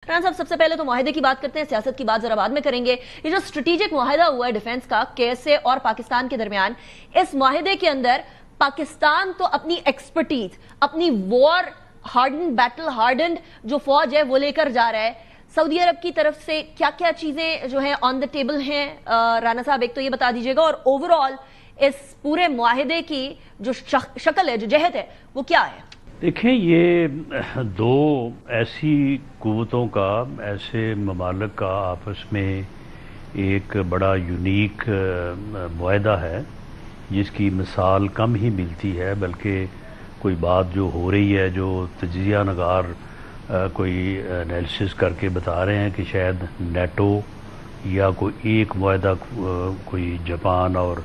राना साहब, सबसे पहले तो मुआहिदे की बात करते हैं, सियासत की बात जरा बाद में करेंगे। ये जो स्ट्रेटेजिक मुआहिदा हुआ है डिफेंस का केएसए और पाकिस्तान के दरमियान, इस मुआहिदे के अंदर पाकिस्तान तो अपनी एक्सपर्टीज, अपनी वॉर हार्डन, बैटल हार्डन जो फौज है वो लेकर जा रहा है। सऊदी अरब की तरफ से क्या क्या चीजें जो है ऑन द टेबल हैं, राना साहब एक तो ये बता दीजिएगा, और ओवरऑल इस पूरे मुआहिदे की जो शक्ल है, जो जहत है, वो क्या है? देखें, ये दो ऐसी कुव्वतों का, ऐसे ममालिक का आपस में एक बड़ा यूनिक मुआहिदा है जिसकी मिसाल कम ही मिलती है। बल्कि कोई बात जो हो रही है, जो तजिया नगार कोई एनालिसिस करके बता रहे हैं कि शायद नेटो या कोई एक मुआहिदा कोई जापान और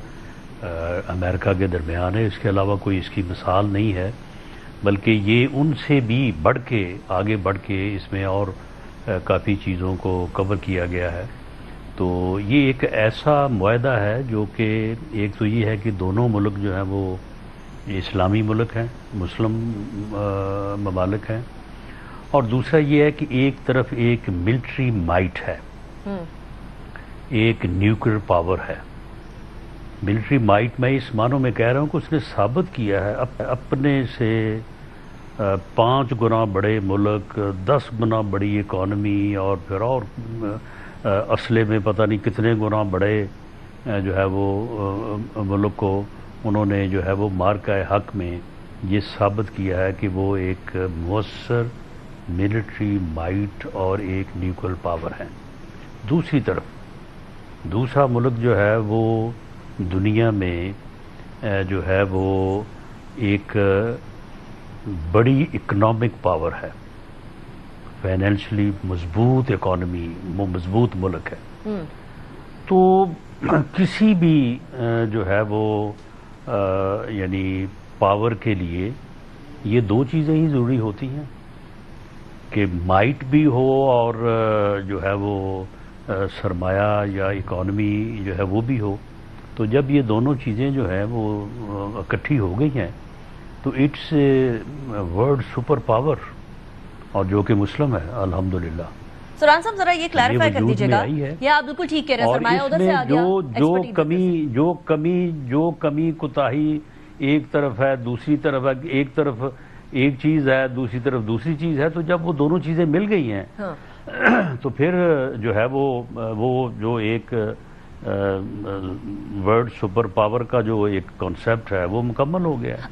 अमेरिका के दरमियान है, इसके अलावा कोई इसकी मिसाल नहीं है। बल्कि ये उनसे भी बढ़ के, आगे बढ़ के इसमें और काफ़ी चीज़ों को कवर किया गया है। तो ये एक ऐसा मुआहिदा है जो कि एक तो ये है कि दोनों मुल्क जो हैं वो इस्लामी मुल्क हैं, मुस्लिम ममालिक हैं, और दूसरा ये है कि एक तरफ एक मिलिट्री माइट है, एक न्यूक्लियर पावर है। मिलिट्री माइट मैं इस मानों में कह रहा हूँ कि उसने साबित किया है अपने से 5 गुना बड़े मुल्क, 10 गुना बड़ी इकॉनमी, और फिर और असले में पता नहीं कितने गुना बड़े जो है वो मुल्क को उन्होंने जो है वो मार्का हक में ये साबित किया है कि वो एक मुअस्सर मिलिट्री माइट और एक न्यूक्लियर पावर है। दूसरी तरफ दूसरा मुल्क जो है वो दुनिया में जो है वो एक बड़ी इकोनॉमिक पावर है, फाइनेंशियली मजबूत इकॉनमी, मजबूत मुल्क है। तो किसी भी जो है वो यानी पावर के लिए ये दो चीज़ें ही ज़रूरी होती हैं कि माइट भी हो और जो है वो सरमाया या इकॉनमी जो है वो भी हो। तो जब ये दोनों चीज़ें जो है वो इकट्ठी हो गई हैं तो इट्स वर्ल्ड सुपर पावर, और जो कि मुस्लिम है अल्हम्दुलिल्लाह। सुरान साहब जरा ये क्लैरिफाई कर दीजिएगा, ये आप बिल्कुल ठीक कह रहे हैं, सरमाया उधर से आ गया, जो कमी कुताही एक तरफ है, दूसरी तरफ है, एक तरफ एक चीज़ है, दूसरी तरफ दूसरी चीज़ है। तो जब वो दोनों चीज़ें मिल गई हैं, हाँ, तो फिर जो है वो जो एक वर्ल्ड सुपर पावर का जो एक कॉन्सेप्ट है वो मुकम्मल हो गया है।